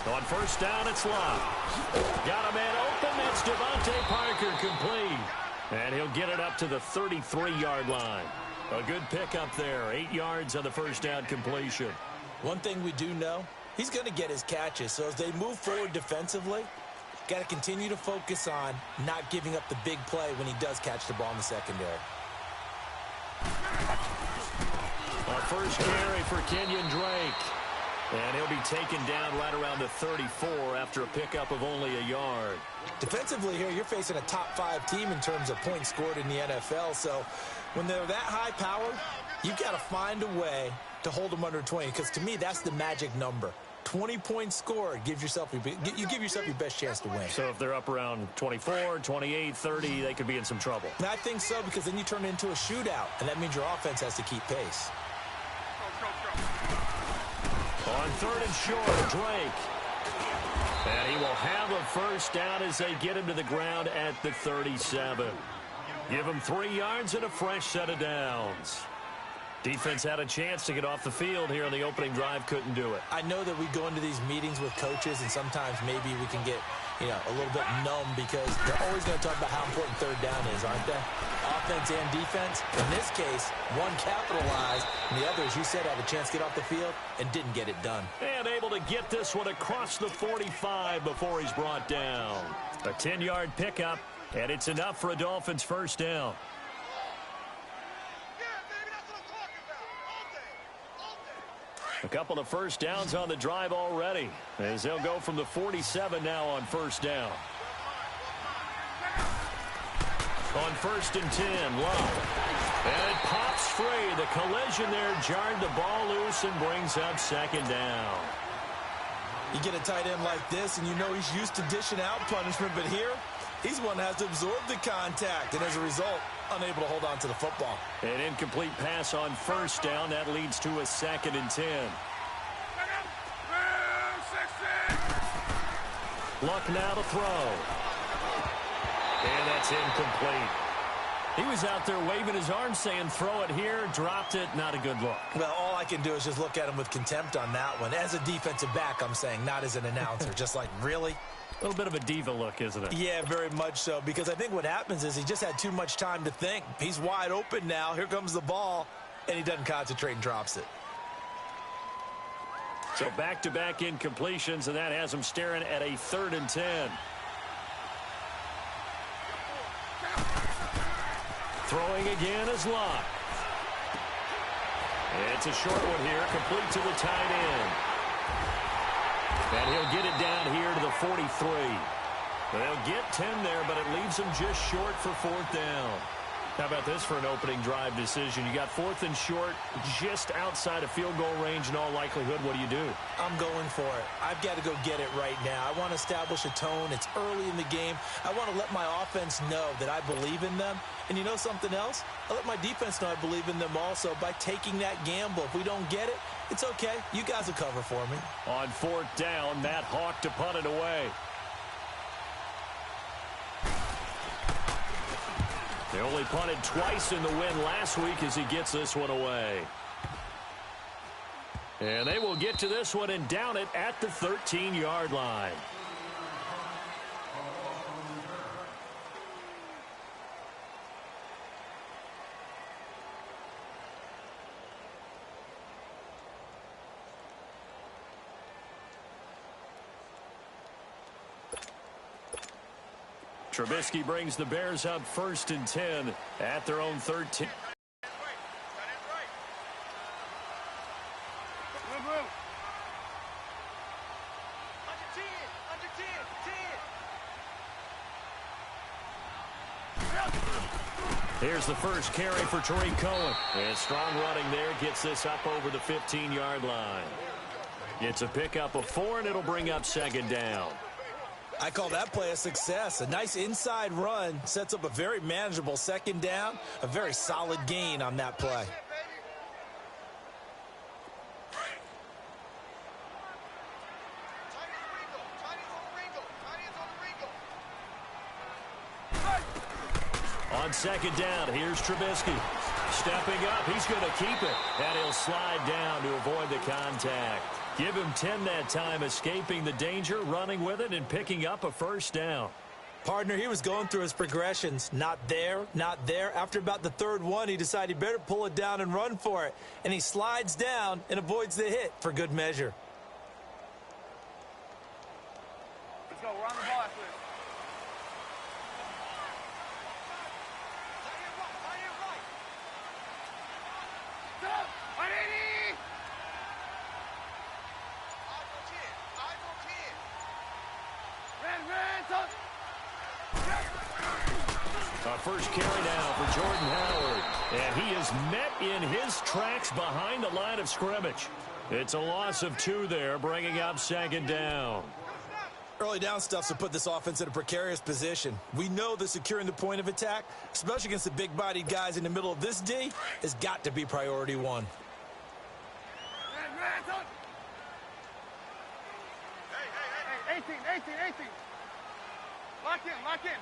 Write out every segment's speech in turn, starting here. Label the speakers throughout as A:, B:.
A: On first down, it's Love. Got a man open. That's Devontae Parker complete. And he'll get it up to the 33-yard line. A good pickup there. 8 yards on the first down completion.
B: One thing we do know, he's going to get his catches. So as they move forward defensively, got to continue to focus on not giving up the big play when he does catch the ball in the secondary.
A: Our first carry for Kenyon Drake. And he'll be taken down right around the 34 after a pickup of only a yard.
B: Defensively here, you're facing a top-5 team in terms of points scored in the NFL. So when they're that high-powered, you've got to find a way to hold them under 20. Because to me, that's the magic number. 20 points scored gives yourself you give yourself your best chance to win.
A: So if they're up around 24, 28, 30, they could be in some trouble.
B: And I think so, because then you turn it into a shootout, and that means your offense has to keep pace.
A: On third and short, Drake. And he will have a first down as they get him to the ground at the 37. Give him 3 yards and a fresh set of downs. Defense had a chance to get off the field here on the opening drive, couldn't do it.
B: I know that we go into these meetings with coaches, and sometimes maybe we can get, a little bit numb because they're always going to talk about how important third down is, aren't they? Offense and defense. In this case, one capitalized, and the other, as you said, had a chance to get off the field and didn't get it done.
A: And able to get this one across the 45 before he's brought down. A 10-yard pickup, and it's enough for a Dolphins first down. A couple of first downs on the drive already, as they'll go from the 47 now on first down. On first and 10, Love. And it pops free. The collision there jarred the ball loose and brings up second down.
B: You get a tight end like this, and you know he's used to dishing out punishment, but here, he's one that has to absorb the contact, and as a result, unable to hold on to the football.
A: An incomplete pass on first down. That leads to a second and 10. Luck now to throw. And that's incomplete. He was out there waving his arms saying, throw it here, dropped it, not a good look.
B: Well, all I can do is just look at him with contempt on that one. As a defensive back, I'm saying, not as an announcer. Just like, really?
A: A little bit of a diva look, isn't it?
B: Yeah, very much so, because I think what happens is he just had too much time to think. He's wide open now. Here comes the ball, and he doesn't concentrate and drops it.
A: So back-to-back incompletions, and that has him staring at a 3rd and 10. Throwing again is Locke. It's a short one here, complete to the tight end. And he'll get it down here to the 43. They'll get 10 there, but it leaves him just short for 4th down. How about this for an opening drive decision? You got 4th and short, just outside of field goal range in all likelihood. What do?
B: I'm going for it. I've got to go get it right now. I want to establish a tone. It's early in the game. I want to let my offense know that I believe in them. And you know something else? I let my defense know I believe in them also by taking that gamble. If we don't get it, it's okay. You guys will cover for me.
A: On 4th down, Matt Hawk to punt it away. They only punted twice in the win last week as he gets this one away. And they will get to this one and down it at the 13-yard line. Trubisky brings the Bears up 1st and 10 at their own 13. Here's the first carry for Tariq Cohen. And strong running there gets this up over the 15-yard line. It's a pickup of 4, and it'll bring up 2nd down.
B: I call that play a success. A nice inside run sets up a very manageable 2nd down. A very solid gain on that play.
A: On second down, here's Trubisky. Stepping up, he's going to keep it. And he'll slide down to avoid the contact. Give him 10 that time, escaping the danger, running with it, and picking up a first down.
B: Partner, he was going through his progressions. Not there, not there. After about the third one, he decided he better pull it down and run for it. And he slides down and avoids the hit for good measure.
C: Let's go. We're on the ball after this.
A: First carry now for Jordan Howard. And he is met in his tracks behind the line of scrimmage. It's a loss of 2 there, bringing up second down.
B: Early down stuff's to put this offense in a precarious position. We know that securing the point of attack, especially against the big-bodied guys in the middle of this D, has got to be priority 1.
C: Hey, 18. Lock in.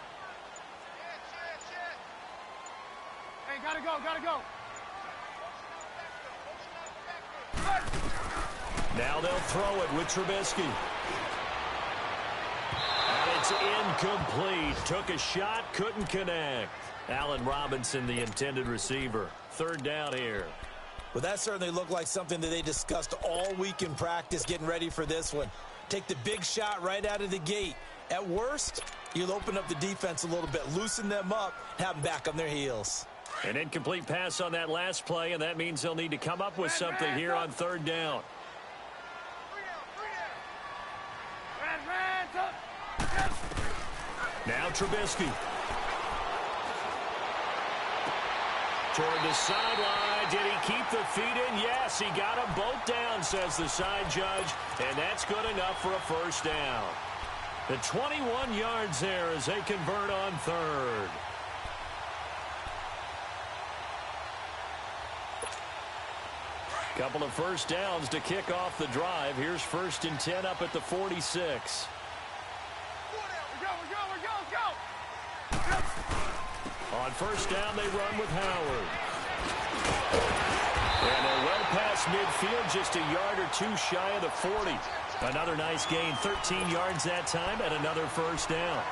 C: Hey, gotta go.
A: Now they'll throw it with Trubisky. And it's incomplete. Took a shot, couldn't connect. Allen Robinson, the intended receiver. Third down here.
B: Well, that certainly looked like something that they discussed all week in practice getting ready for this one. Take the big shot right out of the gate. At worst, you'll open up the defense a little bit, loosen them up, have them back on their heels.
A: An incomplete pass on that last play, and that means they'll need to come up with something here on third down. Now Trubisky. Toward the sideline. Did he keep the feet in? Yes, he got them both down, says the side judge, and that's good enough for a first down. The 21 yards there as they convert on third. Couple of first downs to kick off the drive. Here's 1st and 10 up at the 46. On first down, they run with Howard. And they're well past midfield, just a yard or 2 shy of the 40. Another nice gain, 13 yards that time, and another first down.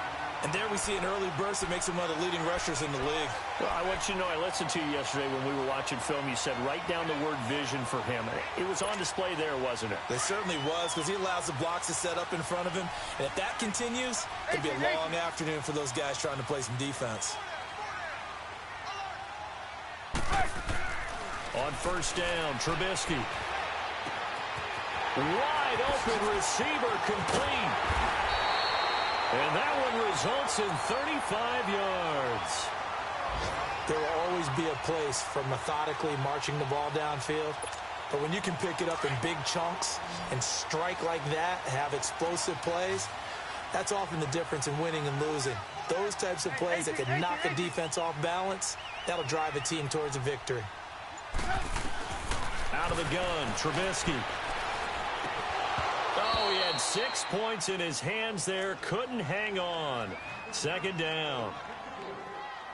B: And there we see an early burst that makes him one of the leading rushers in the league.
A: Well, I want you to know, I listened to you yesterday when we were watching film. You said write down the word vision for him. It was on display there, wasn't it?
B: It certainly was, because he allows the blocks to set up in front of him. And if that continues, it'll be a long afternoon for those guys trying to play some defense.
A: On first down, Trubisky. Wide open receiver, complete. And that one results in 35 yards.
B: There will always be a place for methodically marching the ball downfield. But when you can pick it up in big chunks and strike like that, have explosive plays, that's often the difference in winning and losing. Those types of plays that can knock a defense off balance, that'll drive a team towards a victory.
A: Out of the gun, Trubisky. Oh, he had 6 points in his hands there. Couldn't hang on. Second down.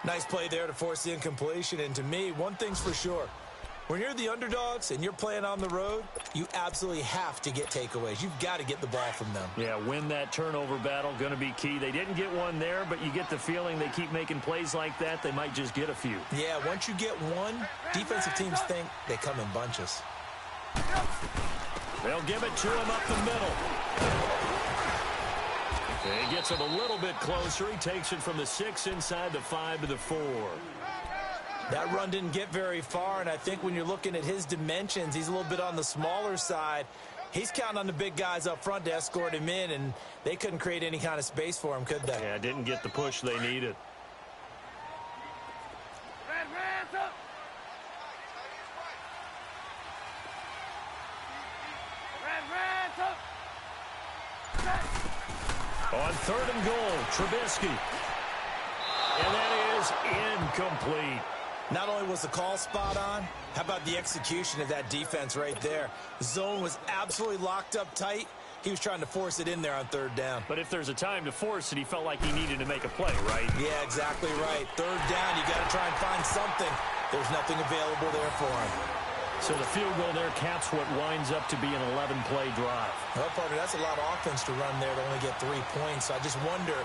B: Nice play there to force the incompletion. And to me, one thing's for sure. When you're the underdogs and you're playing on the road, you absolutely have to get takeaways. You've got to get the ball from them.
A: Yeah, win that turnover battle, going to be key. They didn't get one there, but you get the feeling they keep making plays like that, they might just get a few.
B: Yeah, once you get one, defensive teams think they come in bunches.
A: They'll give it to him up the middle. He gets it a little bit closer. He takes it from the 6 inside the 5 to the 4.
B: That run didn't get very far, and I think when you're looking at his dimensions, he's a little bit on the smaller side. He's counting on the big guys up front to escort him in, and they couldn't create any kind of space for him, could they?
A: Yeah, didn't get the push they needed. On 3rd and goal, Trubisky. And that is incomplete.
B: Not only was the call spot on, how about the execution of that defense right there? The zone was absolutely locked up tight. He was trying to force it in there on third down.
A: But if there's a time to force it, he felt like he needed to make a play, right?
B: Yeah, exactly right. Third down, you got to try and find something. There's nothing available there for him.
A: So the field goal there caps what winds up to be an 11-play drive.
B: Well, partner, that's a lot of offense to run there to only get 3 points. So I just wonder,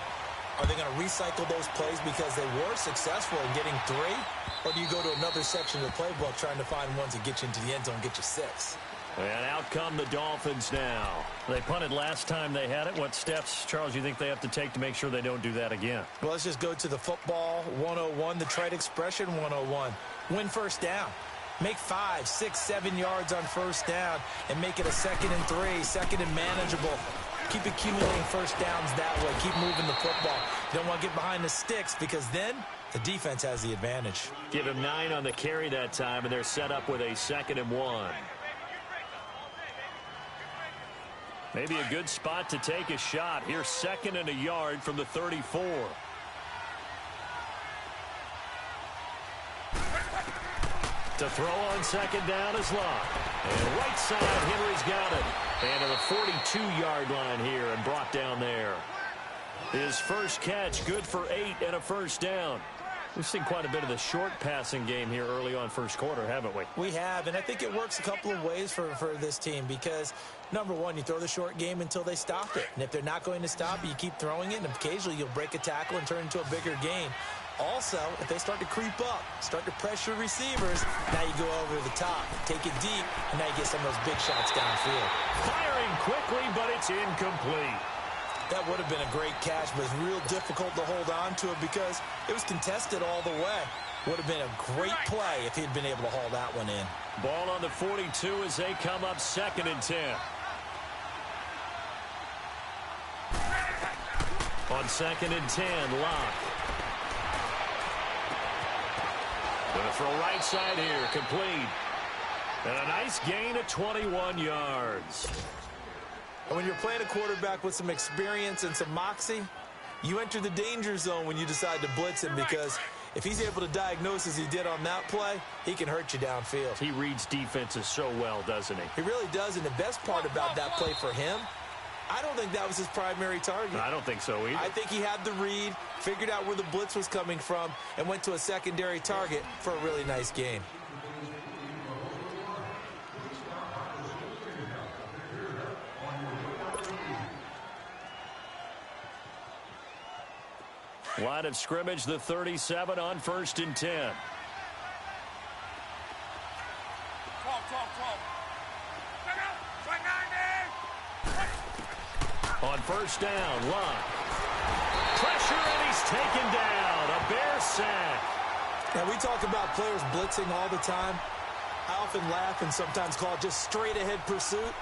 B: are they going to recycle those plays because they were successful in getting 3? Or do you go to another section of the playbook trying to find ones that get you into the end zone and get you 6?
A: And out come the Dolphins now. They punted last time they had it. What steps, Charles, you think they have to take to make sure they don't do that again?
B: Well, let's just go to the football 101, the trade expression 101. Win first down. Make 5, 6, 7 yards on first down and make it a 2nd and 3, 2nd and manageable. Keep accumulating first downs that way. Keep moving the football. You don't want to get behind the sticks because then the defense has the advantage.
A: Give him 9 on the carry that time, and they're set up with a 2nd and 1. Maybe a good spot to take a shot. Here's 2nd and a yard from the 34. To throw on 2nd down is Locke. And right side, Henry's got it. And to the 42-yard line here and brought down there. His first catch, good for 8 and a first down. We've seen quite a bit of the short passing game here early on first quarter, haven't we?
B: We have, and I think it works a couple of ways for this team because, number one, you throw the short game until they stop it. And if they're not going to stop it, you keep throwing it, and occasionally you'll break a tackle and turn into a bigger gain. Also, if they start to creep up, start to pressure receivers, now you go over the top, take it deep, and now you get some of those big shots downfield.
A: Firing quickly, but it's incomplete.
B: That would have been a great catch, but it's real difficult to hold on to it because it was contested all the way. Would have been a great play if he'd been able to haul that one in.
A: Ball on the 42 as they come up 2nd and 10. On 2nd and 10, Locke. Going to throw right side here, complete. And a nice gain of 21 yards.
B: And when you're playing a quarterback with some experience and some moxie, you enter the danger zone when you decide to blitz him because if he's able to diagnose as he did on that play, he can hurt you downfield.
A: He reads defenses so well, doesn't he?
B: He really does, and the best part about that play for him, I don't think that was his primary target.
A: I don't think so either.
B: I think he had the read, figured out where the blitz was coming from, and went to a secondary target for a really nice gain.
A: Line of scrimmage, the 37 on 1st and 10.
C: 12.
A: On first down, Locke. Pressure, and he's taken down. A Bear sack.
B: Now, we talk about players blitzing all the time. I often laugh and sometimes call it just straight-ahead pursuit.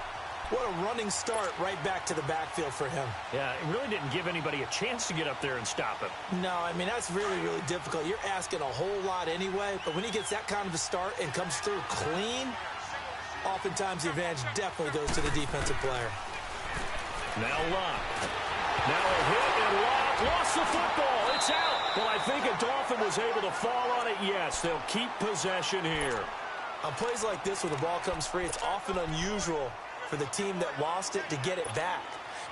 B: What a running start right back to the backfield for him.
A: Yeah, it really didn't give anybody a chance to get up there and stop him.
B: No, I mean, that's really, really difficult. You're asking a whole lot anyway, but when he gets that kind of a start and comes through clean, oftentimes the advantage definitely goes to the defensive player.
A: Now Locke. Now a hit, and Locke lost the football. It's out. Well, I think a Dolphin was able to fall on it. Yes, they'll keep possession here.
B: On plays like this, when the ball comes free, it's often unusual for the team that lost it to get it back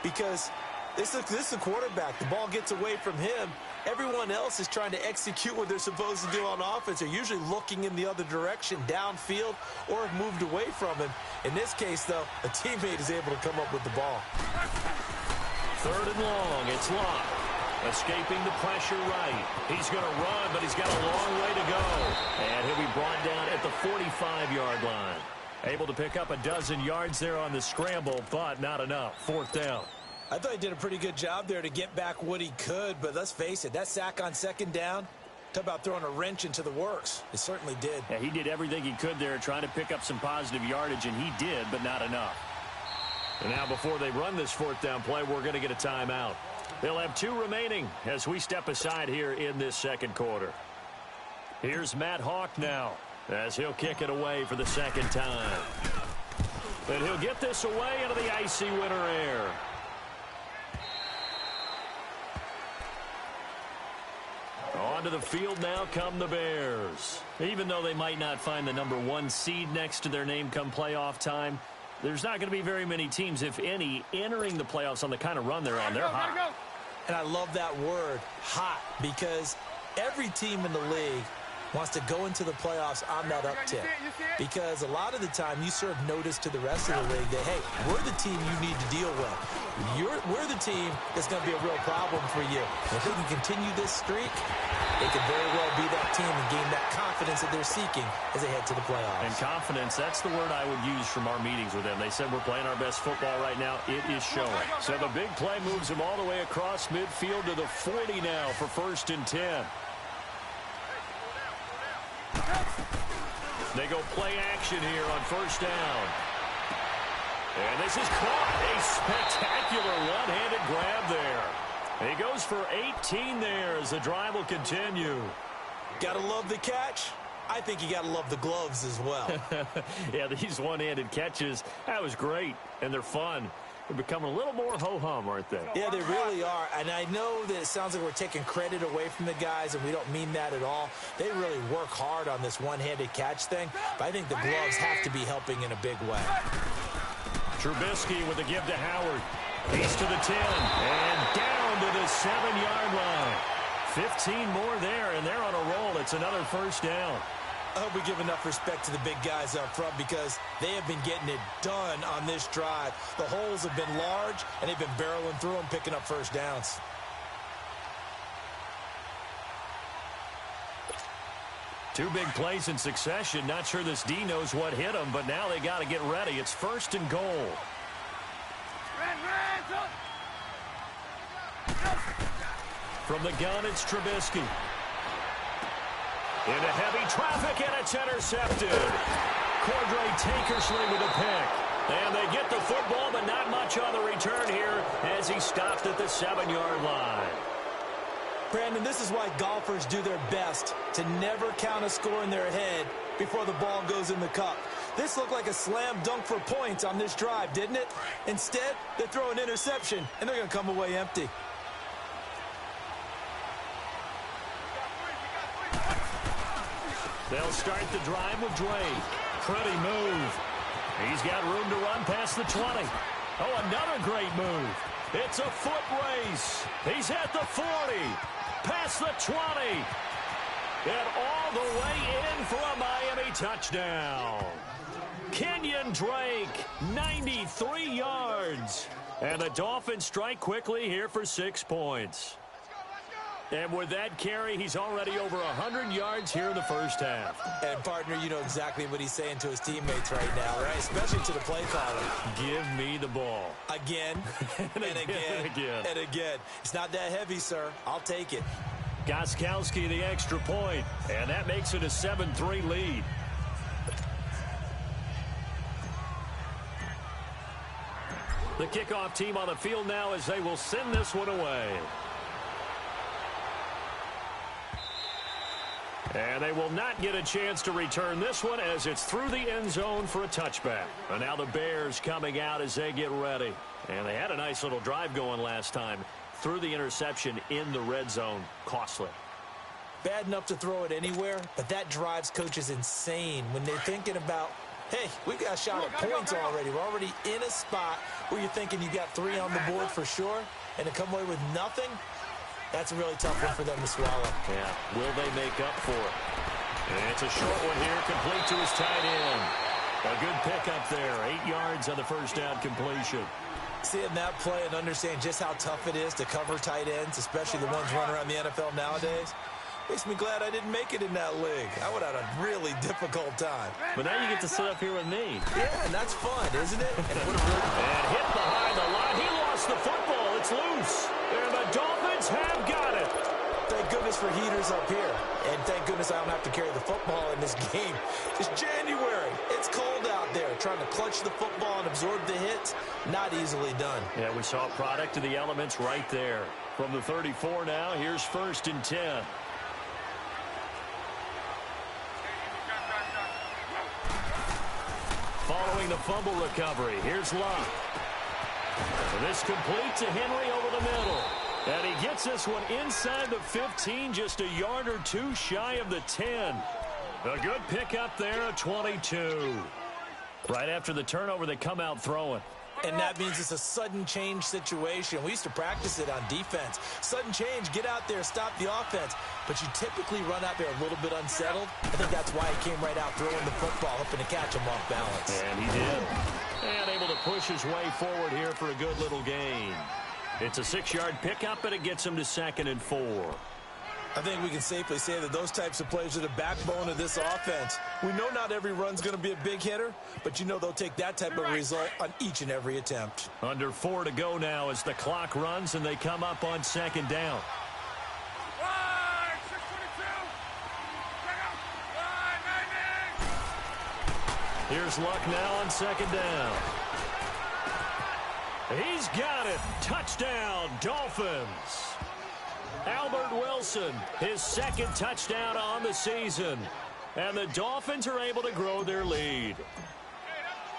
B: because this is a quarterback. The ball gets away from him. Everyone else is trying to execute what they're supposed to do on offense. They're usually looking in the other direction, downfield, or have moved away from him. In this case, though, a teammate is able to come up with the ball.
A: 3rd and long. It's Locke. Escaping the pressure right. He's going to run, but he's got a long way to go. And he'll be brought down at the 45-yard line. Able to pick up a dozen yards there on the scramble, but not enough. 4th down.
B: I thought he did a pretty good job there to get back what he could, but let's face it, that sack on 2nd down, talk about throwing a wrench into the works. It certainly did.
A: Yeah, he did everything he could there trying to pick up some positive yardage, and he did, but not enough. And now before they run this 4th down play, we're going to get a timeout. They'll have 2 remaining as we step aside here in this 2nd quarter. Here's Matt Hawk now as he'll kick it away for the 2nd time. And he'll get this away into the icy winter air. Onto the field now come the Bears. Even though they might not find the number 1 seed next to their name come playoff time, there's not going to be very many teams, if any, entering the playoffs on the kind of run they're on. They're hot.
B: And I love that word, hot, because every team in the league wants to go into the playoffs on that uptick. Because a lot of the time you serve notice to the rest of the league that, hey, we're the team you need to deal with. We're the team that's going to be a real problem for you. And if they can continue this streak, they could very well be that team and gain that confidence that they're seeking as they head to the playoffs.
A: And confidence, that's the word I would use from our meetings with them. They said we're playing our best football right now. It is showing. So the big play moves them all the way across midfield to the 40 now for 1st and 10. They go play action here on 1st down. And this is caught. A spectacular one-handed grab there. He goes for 18 there as the drive will continue.
B: Gotta love the catch. I think you gotta love the gloves as well.
A: Yeah, these one-handed catches, that was great. And they're fun. They're becoming a little more ho-hum, aren't they?
B: Yeah, they really are. And I know that it sounds like we're taking credit away from the guys, and we don't mean that at all. They really work hard on this one-handed catch thing, but I think the gloves have to be helping in a big way.
A: Trubisky with a give to Howard. He's to the 10 and down to the 7-yard line. 15 more there, and they're on a roll. It's another 1st down.
B: I hope we give enough respect to the big guys up front because they have been getting it done on this drive. The holes have been large, and they've been barreling through them, picking up 1st downs.
A: Two big plays in succession. Not sure this D knows what hit him, but now they got to get ready. It's 1st and goal. From the gun, it's Trubisky. Into heavy traffic, and it's intercepted. Cordray Tankersley with a pick. And they get the football, but not much on the return here as he stopped at the 7-yard line.
B: Brandon, this is why golfers do their best to never count a score in their head before the ball goes in the cup. This looked like a slam dunk for points on this drive, didn't it? Instead, they throw an interception, and they're going to come away empty.
A: They'll start the drive with Dre. Pretty move. He's got room to run past the 20. Oh, another great move. It's a foot race. He's at the 40. Past the 20. And all the way in for a Miami touchdown. Kenyon Drake, 93 yards. And the Dolphins strike quickly here for 6 points. And with that carry, he's already over 100 yards here in the 1st half.
B: And, partner, you know exactly what he's saying to his teammates right now, right? Especially to the play caller.
A: Give me the ball.
B: Again, and again, and again. It's not that heavy, sir. I'll take it.
A: Gostkowski the extra point, and that makes it a 7-3 lead. The kickoff team on the field now as they will send this one away. And they will not get a chance to return this one as it's through the end zone for a touchback. And now the Bears coming out as they get ready. And they had a nice little drive going last time. Through the interception in the red zone. Costly.
B: Bad enough to throw it anywhere, but that drives coaches insane when they're thinking about, hey, we've got a shot at points already. We're already in a spot where you're thinking you got 3 on the board for sure, and to come away with nothing, that's a really tough one for them to swallow.
A: Yeah, will they make up for it? And it's a short one here, complete to his tight end. A good pickup there, 8 yards on the 1st down completion.
B: Seeing that play and understand just how tough it is to cover tight ends, especially the ones running around the NFL nowadays, makes me glad I didn't make it in that league. I would have had a really difficult time.
A: But now you get to sit up here with me.
B: Yeah, and that's fun, isn't it?
A: And hit behind the line. He lost the football. It's loose. And the Dolphins have got it.
B: Thank goodness for heaters up here. And thank goodness I don't have to carry the football in this game. It's January. It's cold out there. Trying to clutch the football and absorb the hits, not easily done.
A: Yeah, we saw a product of the elements right there. From the 34 now, here's 1st and 10. Following the fumble recovery, here's Locke. And this complete to Henry over the middle. And he gets this one inside the 15, just a yard or two shy of the 10. A good pickup there, a 22. Right after the turnover, they come out throwing.
B: And that means it's a sudden change situation. We used to practice it on defense. Sudden change, get out there, stop the offense. But you typically run out there a little bit unsettled. I think that's why he came right out throwing the football, hoping to catch him off balance.
A: And he did. And able to push his way forward here for a good little gain. It's a 6-yard pickup, and it gets him to 2nd and 4.
B: I think we can safely say that those types of plays are the backbone of this offense. We know not every run's going to be a big hitter, but you know they'll take that type of result on each and every attempt.
A: Under 4 to go now as the clock runs, and they come up on 2nd down.
C: Right, 622. Check out. Right, 90.
A: Here's Luck now on 2nd down. He's got it. Touchdown, Dolphins. Albert Wilson, his 2nd touchdown on the season. And the Dolphins are able to grow their lead.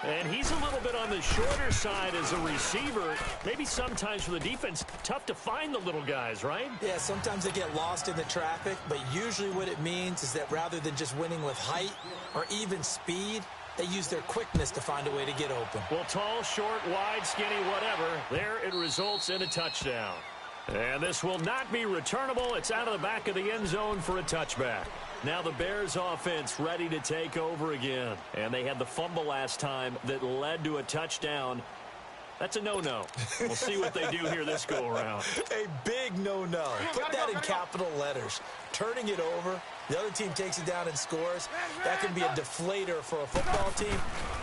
A: And he's a little bit on the shorter side as a receiver. Maybe sometimes for the defense, tough to find the little guys, right?
B: Yeah, sometimes they get lost in the traffic, but usually what it means is that rather than just winning with height or even speed, they use their quickness to find a way to get open.
A: Well, tall, short, wide, skinny, whatever. There it results in a touchdown. And this will not be returnable. It's out of the back of the end zone for a touchback. Now the Bears offense ready to take over again. And they had the fumble last time that led to a touchdown. That's a no-no. We'll see what they do here this go-around.
B: A big no-no. Put that in capital letters. Turning it over, the other team takes it down and scores. That can be a deflator for a football team.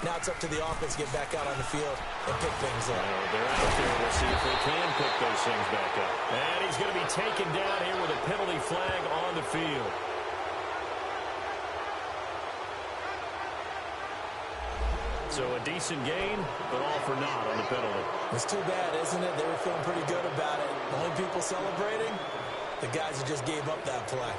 B: Now it's up to the offense to get back out on the field and pick things up.
A: They're out there. We'll see if they can pick those things back up. And he's going to be taken down here with a penalty flag on the field. So a decent gain, but all for naught on the penalty.
B: It's too bad, isn't it? They were feeling pretty good about it. The only people celebrating, the guys who just gave up that play.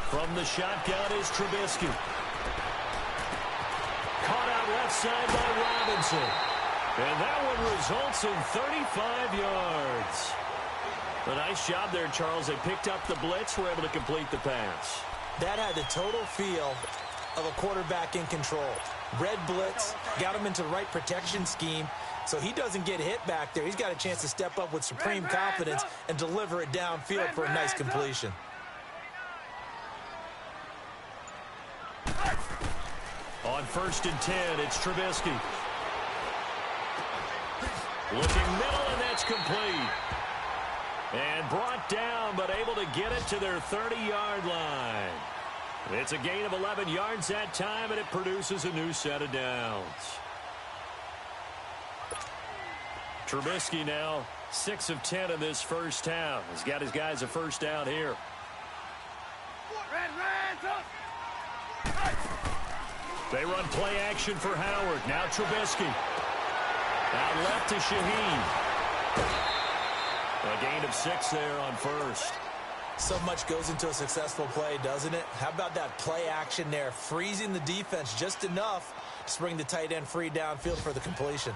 A: From the shotgun is Trubisky. Caught out left side by Robinson. And that one results in 35 yards. A nice job there, Charles. They picked up the blitz, were able to complete the pass.
B: That had the total feel of a quarterback in control. Red blitz, got him into the right protection scheme, so he doesn't get hit back there. He's got a chance to step up with supreme confidence and deliver it downfield for a nice completion.
A: On 1st and 10, it's Trubisky. Looking middle, and that's complete. And brought down, but able to get it to their 30-yard line. It's a gain of 11 yards that time, and it produces a new set of downs. Trubisky now 6 of 10 in this first half. He's got his guys a first down here. They run play action for Howard. Now Trubisky. Out left to Shaheen. A gain of 6 there on 1st.
B: So much goes into a successful play, doesn't it? How about that play action there? Freezing the defense just enough to bring the tight end free downfield for the completion.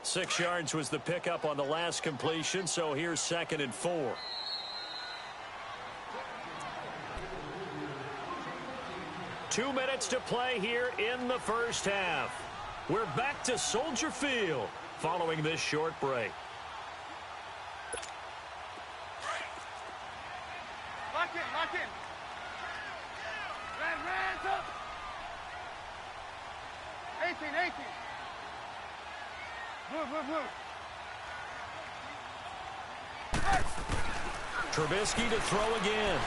A: Six yards was the pickup on the last completion, so here's 2nd and 4. Two minutes to play here in the first half. We're back to Soldier Field following this short break.
C: Lock in, lock in. Red, up. 18. Blue.
A: Trubisky to throw again.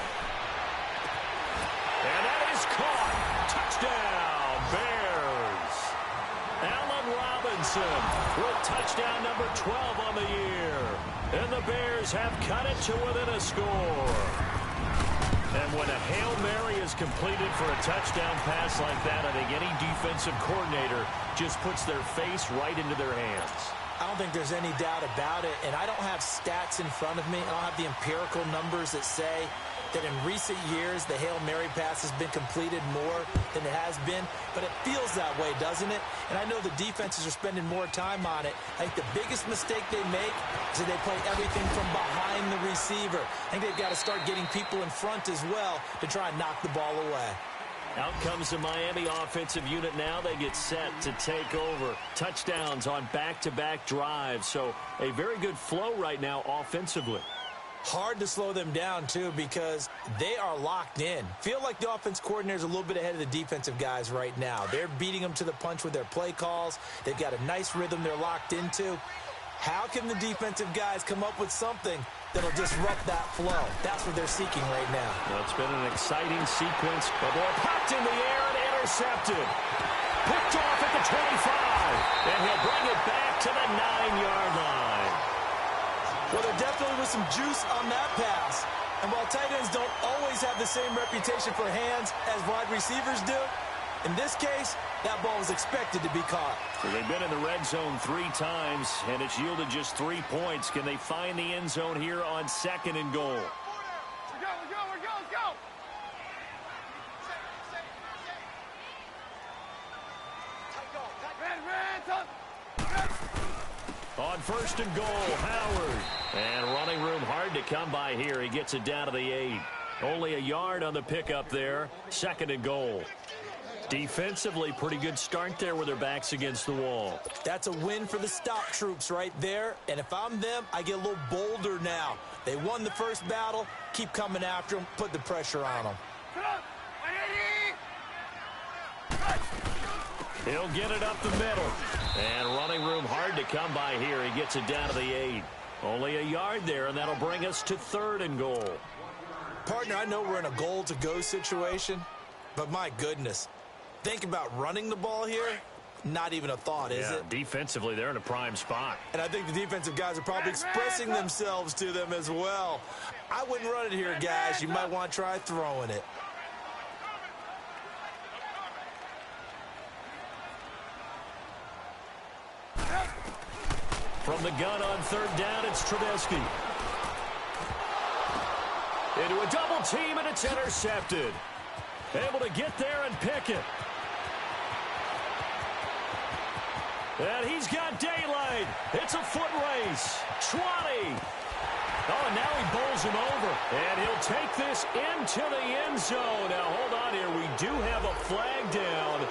A: And that is caught. Touchdown, Bears. Allen Robinson with touchdown number 12 on the year. And the Bears have cut it to within a score. And when a Hail Mary is completed for a touchdown pass like that, I think any defensive coordinator just puts their face right into their hands.
B: I don't think there's any doubt about it, and I don't have stats in front of me. I don't have the empirical numbers that say that in recent years the Hail Mary pass has been completed more than it has been, but it feels that way, doesn't it? And I know the defenses are spending more time on it. I think the biggest mistake they make is that they play everything from behind the receiver. I think they've got to start getting people in front as well to try and knock the ball away.
A: Out comes the Miami offensive unit now. They get set to take over. Touchdowns on back-to-back drives. So a very good flow right now offensively.
B: Hard to slow them down, too, because they are locked in. Feel like the offense coordinator is a little bit ahead of the defensive guys right now. They're beating them to the punch with their play calls. They've got a nice rhythm they're locked into. How can the defensive guys come up with something that'll disrupt that flow? That's what they're seeking right now.
A: Well, it's been an exciting sequence. The ball popped in the air and intercepted. Picked off at the 25. And he'll bring it back to the 9-yard line.
B: Well, there definitely was some juice on that pass. And while tight ends don't always have the same reputation for hands as wide receivers do, in this case, that ball was expected to be caught.
A: So they've been in the red zone 3 times, and it's yielded just 3 points. Can they find the end zone here on 2nd and goal?
C: Let's go.
A: On 1st and goal, Howard. And running room hard to come by here. He gets it down to the 8. Only a yard on the pickup there. 2nd and goal. Defensively, pretty good start there with their backs against the wall.
B: That's a win for the stop troops right there. And if I'm them, I get a little bolder now. They won the first battle. Keep coming after them. Put the pressure on them.
A: He'll get it up the middle. And running room hard to come by here. He gets it down to the 8. Only a yard there, and that'll bring us to 3rd and goal.
B: Partner, I know we're in a goal-to-go situation, but my goodness. Think about running the ball here. Not even a thought, is it?
A: Defensively, they're in a prime spot.
B: And I think the defensive guys are probably expressing themselves to them as well. I wouldn't run it here, guys. You might want to try throwing it.
A: From the gun on 3rd down, it's Trubisky. Into a double team, and it's intercepted. Able to get there and pick it. And he's got daylight. It's a foot race. 20. Oh, and now he bowls him over. And he'll take this into the end zone. Now, hold on here. We do have a flag down.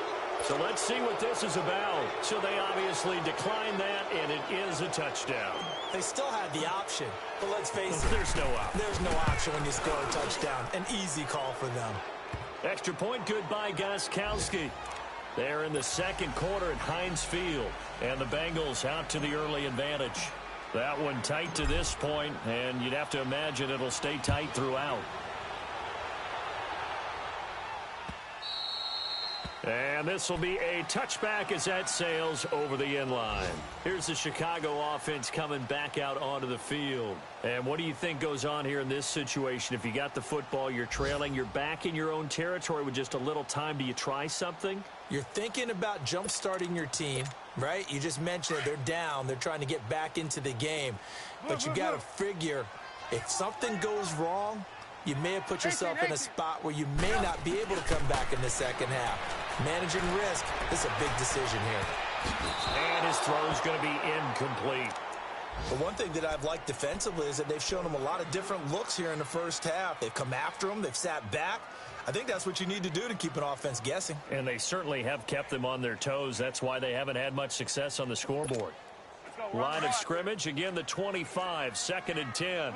A: So let's see what this is about. So they obviously declined that, and it is a touchdown.
B: They still had the option, but let's face it.
A: There's no option.
B: There's no option when you score a touchdown. An easy call for them.
A: Extra point good by Gostkowski. They're in the 2nd quarter at Heinz Field, and the Bengals out to the early advantage. That one tight to this point, and you'd have to imagine it'll stay tight throughout. And this will be a touchback as that sails over the end line. Here's the Chicago offense coming back out onto the field. And what do you think goes on here in this situation? If you got the football, you're trailing, you're back in your own territory with just a little time. Do you try something?
B: You're thinking about jump-starting your team, right? You just mentioned it. They're down. They're trying to get back into the game. But you got to figure if something goes wrong, you may have put yourself in a spot where you may not be able to come back in the second half. Managing risk, this is a big decision here.
A: And his throw is going to be incomplete.
B: But one thing that I've liked defensively is that they've shown him a lot of different looks here in the first half. They've come after him. They've sat back. I think that's what you need to do to keep an offense guessing.
A: And they certainly have kept them on their toes. That's why they haven't had much success on the scoreboard. Line of scrimmage, again, the 25, 2nd and 10.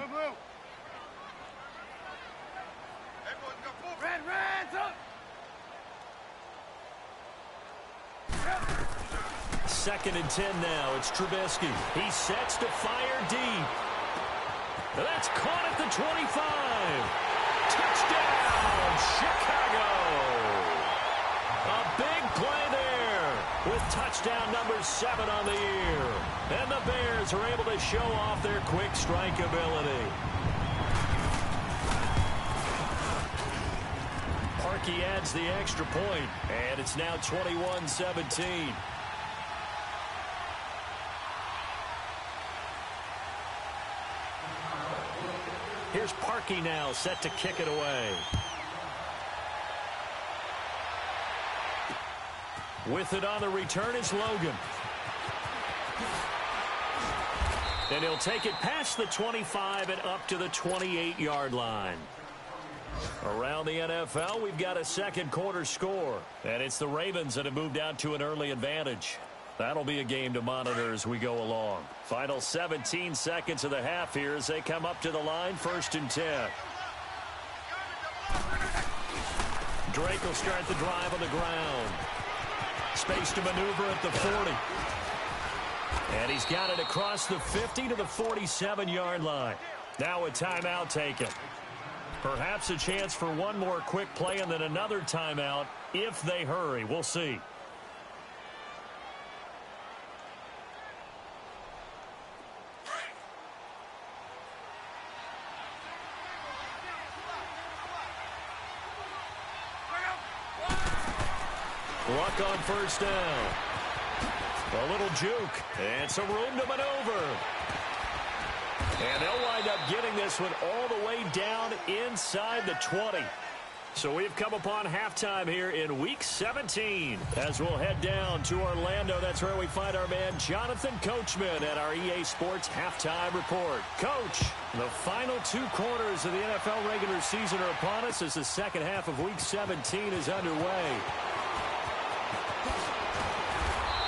A: Second and 10 now. It's Trubisky. He sets to fire deep. That's caught at the 25. Touchdown, Chicago. A big play there with touchdown number 7 on the year. And the Bears are able to show off their quick strike ability. Parkey adds the extra point, and it's now 21-17. Here's Parkey now, set to kick it away. With it on the return is Logan. And he'll take it past the 25 and up to the 28-yard line. Around the NFL, we've got a second quarter score. And it's the Ravens that have moved out to an early advantage. That'll be a game to monitor as we go along. Final 17 seconds of the half here as they come up to the line, 1st and 10. Drake will start the drive on the ground. Space to maneuver at the 40. And he's got it across the 50 to the 47-yard line. Now a timeout taken. Perhaps a chance for one more quick play and then another timeout if they hurry. We'll see. Luck on 1st down. A little juke and some room to maneuver. And they'll wind up getting this one all the way down inside the 20. So we've come upon halftime here in Week 17. As we'll head down to Orlando, that's where we find our man Jonathan Coachman at our EA Sports Halftime Report. Coach, the final 2 quarters of the NFL regular season are upon us as the second half of Week 17 is underway.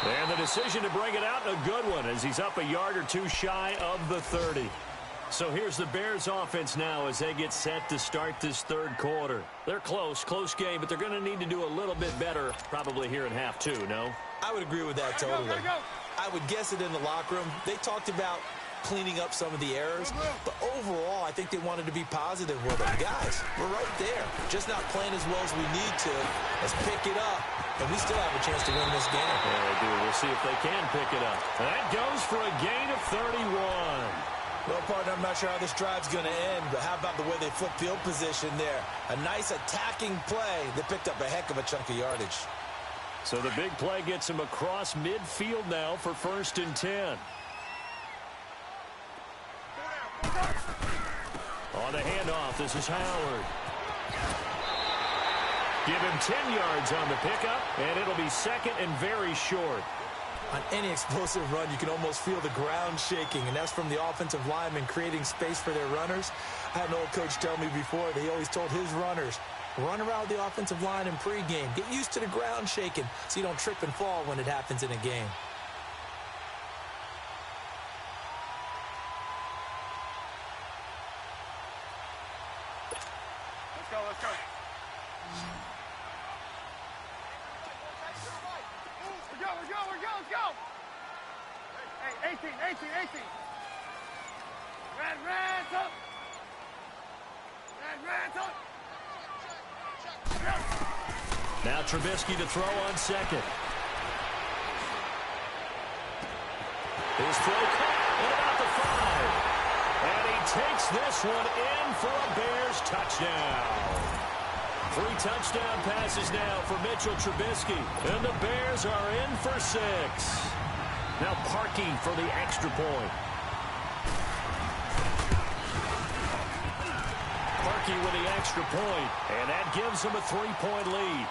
A: And the decision to bring it out, a good one, as he's up a yard or two shy of the 30. So here's the Bears offense now as they get set to start this third quarter. They're close game, but they're going to need to do a little bit better probably here in half 2, no?
B: I would agree with that totally. I would guess it in the locker room. They talked about cleaning up some of the errors, but overall, I think they wanted to be positive with them. Guys, we're right there. Just not playing as well as we need to. Let's pick it up, and we still have a chance to win this game.
A: Yeah, they do. We'll see if they can pick it up. That goes for a gain of 31.
B: Well, partner, I'm not sure how this drive's going to end, but how about the way they flip field position there? A nice attacking play that picked up a heck of a chunk of yardage.
A: So the big play gets him across midfield now for 1st and 10. On the handoff, this is Howard. Give him 10 yards on the pickup, and it'll be second and very short.
B: On any explosive run, you can almost feel the ground shaking, and that's from the offensive linemen creating space for their runners. I had an old coach tell me before that he always told his runners, run around the offensive line in pregame. Get used to the ground shaking so you don't trip and fall when it happens in a game.
C: Let's go. Let's go. Hey, 18. Red up.
A: Now Trubisky to throw on second. His throw caught at about the 5. And he takes this one in for a Bears touchdown. 3 touchdown passes now for Mitchell Trubisky. And the Bears are in for 6. Now Parkey for the extra point. Parkey with the extra point, and that gives them a 3-point lead.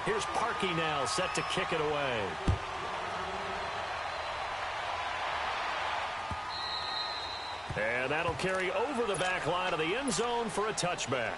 A: Here's Parkey now, set to kick it away. And that'll carry over the back line of the end zone for a touchback.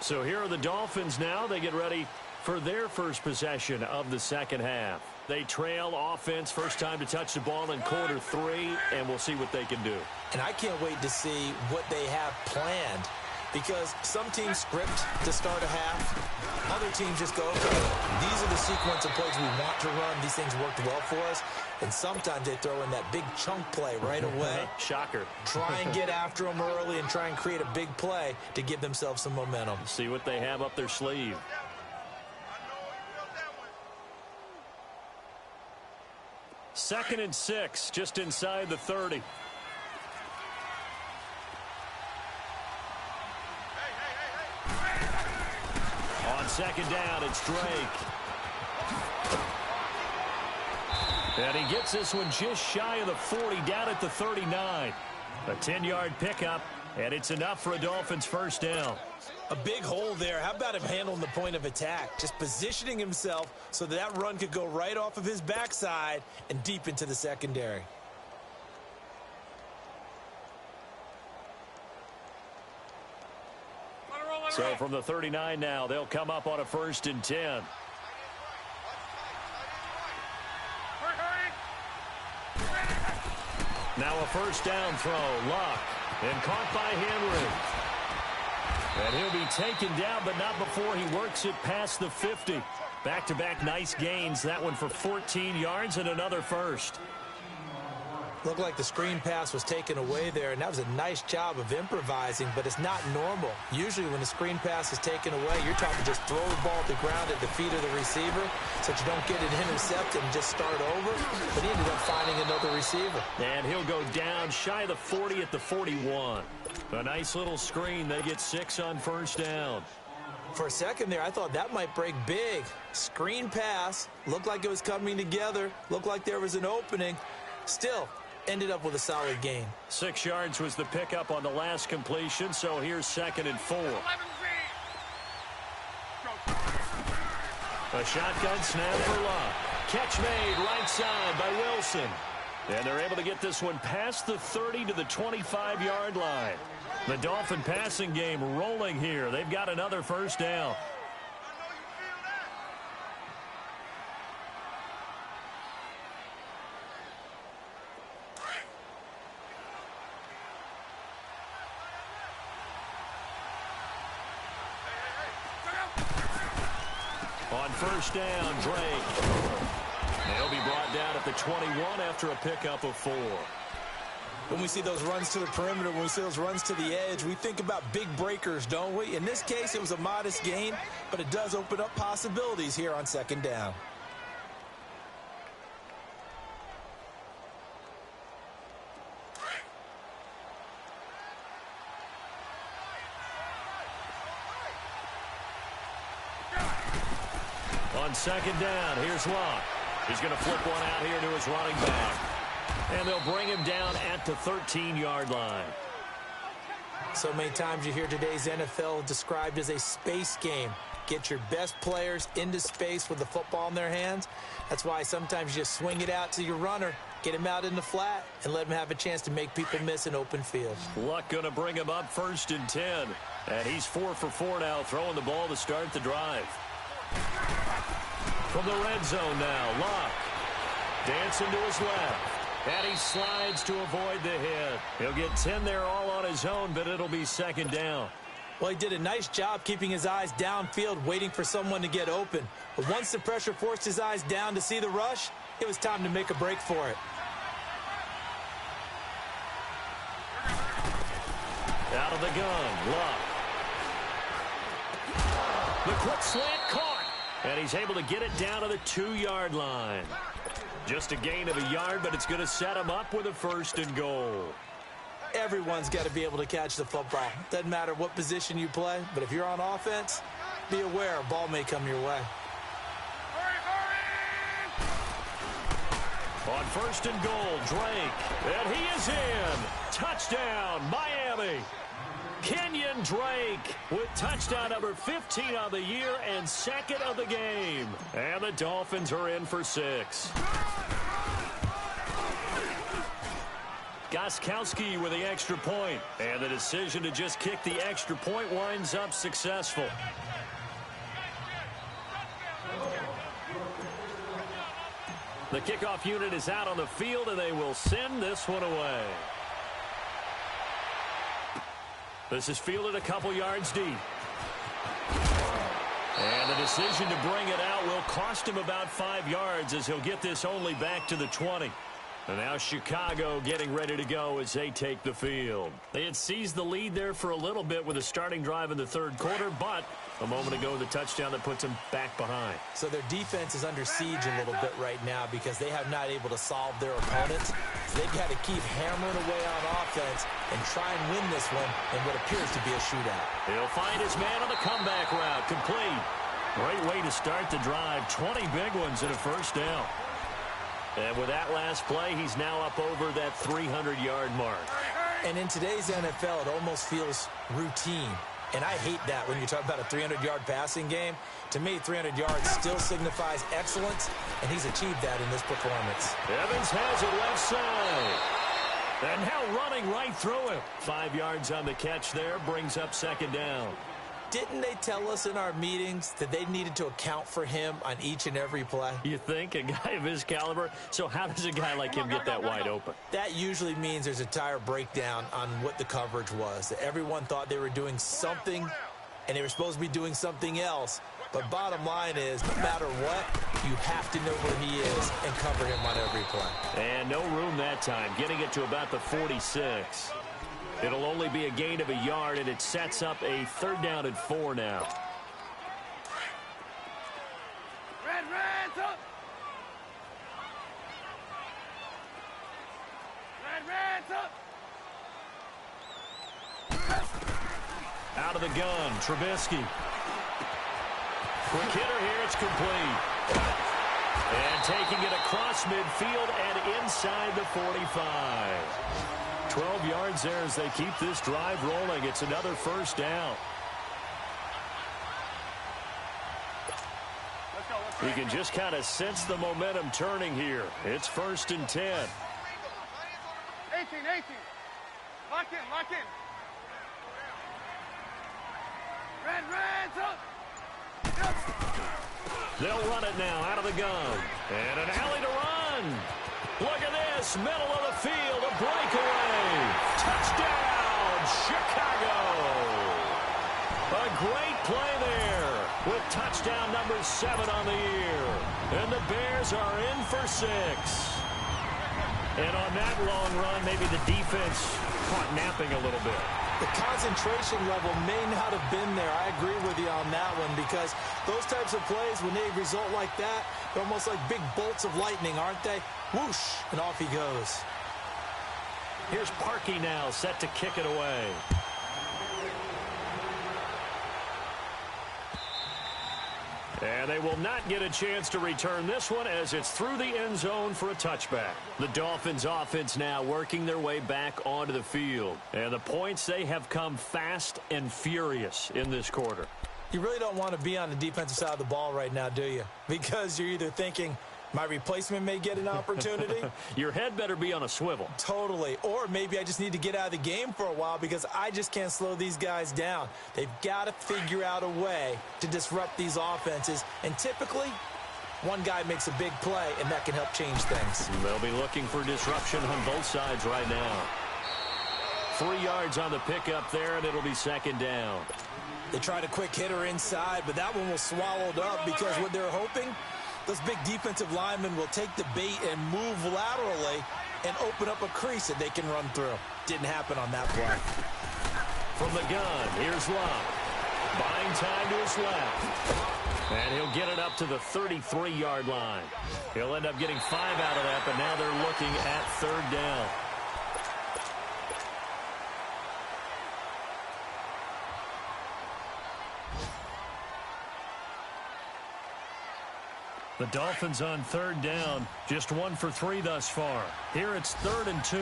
A: So here are the Dolphins now. They get ready for their first possession of the second half. They trail offense, first time to touch the ball in quarter 3, and we'll see what they can do.
B: And I can't wait to see what they have planned, because some teams script to start a half. Other teams just go, okay, these are the sequence of plays we want to run. These things worked well for us. And sometimes they throw in that big chunk play right away.
A: Shocker.
B: Try and get after them early and try and create a big play to give themselves some momentum.
A: See what they have up their sleeve. Second and 6, just inside the 30. On second down, it's Drake. And he gets this one just shy of the 40, down at the 39. A 10-yard pickup, and it's enough for a Dolphins first down.
B: A big hole there. How about him handling the point of attack? Just positioning himself so that run could go right off of his backside and deep into the secondary.
A: So from the 39 now, they'll come up on a 1st and 10. Now a first down throw. Luck. And caught by Henry. And he'll be taken down, but not before he works it past the 50. Back-to-back nice gains. That one for 14 yards and another first.
B: Looked like the screen pass was taken away there, and that was a nice job of improvising, but it's not normal. Usually when the screen pass is taken away, you're taught to just throw the ball to the ground at the feet of the receiver so that you don't get it intercepted and just start over. But he ended up finding another receiver.
A: And he'll go down shy of the 40 at the 41. A nice little screen. They get 6 on first down.
B: For a second there, I thought that might break big. Screen pass. Looked like it was coming together. Looked like there was an opening. Still, ended up with a solid gain.
A: 6 yards was the pickup on the last completion, so here's 2nd and 4. A shotgun snap for Luck. Catch made right side by Wilson. And they're able to get this one past the 30 to the 25-yard line. The Dolphin passing game rolling here. They've got another first down. On first down, Drake. He'll be brought down at the 21 after a pickup of 4.
B: When we see those runs to the perimeter, when we see those runs to the edge, we think about big breakers, don't we? In this case, it was a modest gain, but it does open up possibilities here on 2nd down.
A: On 2nd down, here's Luck. He's going to flip one out here to his running back. And they'll bring him down at the 13-yard line.
B: So many times you hear today's NFL described as a space game. Get your best players into space with the football in their hands. That's why sometimes you just swing it out to your runner, get him out in the flat, and let him have a chance to make people miss an open field.
A: Luck going to bring him up 1st and 10. And he's 4 for 4 now, throwing the ball to start the drive. From the red zone now, Luck. Dancing to his left. And he slides to avoid the hit. He'll get 10 there all on his own, but it'll be 2nd down.
B: Well, he did a nice job keeping his eyes downfield, waiting for someone to get open. But once the pressure forced his eyes down to see the rush, it was time to make a break for it.
A: Out of the gun, Luck. The quick slant caught. And he's able to get it down to the 2-yard line. Just a gain of a yard, but it's going to set him up with a 1st and goal.
B: Everyone's got to be able to catch the football. Doesn't matter what position you play, but if you're on offense, be aware a ball may come your way.
A: On 1st and goal, Drake. And he is in. Touchdown, Miami. Kenyon Drake with touchdown number 15 on the year and 2nd of the game. And the Dolphins are in for 6. Gostkowski with the extra point. And the decision to just kick the extra point winds up successful. The kickoff unit is out on the field, and they will send this one away. This is fielded a couple yards deep. And the decision to bring it out will cost him about 5 yards as he'll get this only back to the 20. And now Chicago getting ready to go as they take the field. They had seized the lead there for a little bit with a starting drive in the 3rd quarter, but a moment ago the touchdown that puts them back behind.
B: So their defense is under siege a little bit right now because they have not able to solve their opponents. So they've got to keep hammering away on offense and try and win this one in what appears to be a shootout.
A: He'll find his man on the comeback route. Complete. Great way to start the drive. 20 big ones and a first down. And with that last play, he's now up over that 300-yard mark.
B: And in today's NFL, it almost feels routine. And I hate that when you talk about a 300-yard passing game. To me, 300 yards still signifies excellence, and he's achieved that in this performance.
A: Evans has it left side. And now running right through him. 5 yards on the catch there, brings up second down.
B: Didn't they tell us in our meetings that they needed to account for him on each and every play?
A: You think? A guy of his caliber? So how does a guy like him get that wide open?
B: That usually means there's a tire breakdown on what the coverage was. That everyone thought they were doing something, and they were supposed to be doing something else. But bottom line is, no matter what, you have to know where he is and cover him on every play.
A: And no room that time, getting it to about the 46. It'll only be a gain of a yard, and it sets up a 3rd down and 4 now.
C: Reds up! Reds up!
A: Out of the gun, Trubisky. Quick hitter here, it's complete. And taking it across midfield and inside the 45. 12 yards there as they keep this drive rolling. It's another 1st down.
C: Let's go.
A: You can just kind of sense the momentum turning here. It's 1st and 10.
C: 18. Lock in. Reds up!
A: They'll run it now out of the gun. And an alley to run. Look at this, middle of the field, a breakaway. Touchdown, Chicago. A great play there with touchdown number 7 on the year. And the Bears are in for 6. And on that long run, maybe the defense caught napping a little bit.
B: The concentration level may not have been there. I agree with you on that one, because those types of plays, when they result like that, they're almost like big bolts of lightning, aren't they? Whoosh, and off he goes.
A: Here's Parkey now, set to kick it away. And they will not get a chance to return this one as it's through the end zone for a touchback. The Dolphins offense now working their way back onto the field. And the points, they have come fast and furious in this quarter.
B: You really don't want to be on the defensive side of the ball right now, do you? Because you're either thinking, my replacement may get an opportunity.
A: Your head better be on a swivel.
B: Totally. Or maybe I just need to get out of the game for a while because I just can't slow these guys down. They've got to figure out a way to disrupt these offenses. And typically, one guy makes a big play, and that can help change things.
A: They'll be looking for disruption on both sides right now. 3 yards on the pickup there, and it'll be 2nd down.
B: They tried a quick hitter inside, but that one was swallowed up because what they're hoping, those big defensive linemen will take the bait and move laterally and open up a crease that they can run through. Didn't happen on that play.
A: From the gun, here's Love. Buying time to his left. And he'll get it up to the 33-yard line. He'll end up getting 5 out of that, but now they're looking at 3rd down. The Dolphins on 3rd down, just 1 for 3 thus far. Here it's 3rd and 2.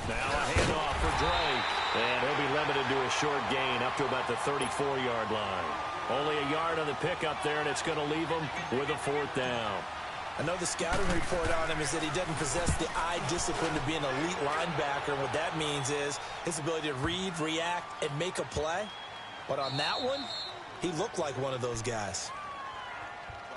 A: Now a handoff for Drake. And he'll be limited to a short gain up to about the 34-yard line. Only a yard on the pickup there, and it's going to leave him with a 4th down.
B: I know the scouting report on him is that he doesn't possess the eye discipline to be an elite linebacker. What that means is his ability to read, react, and make a play. But on that one, he looked like one of those guys.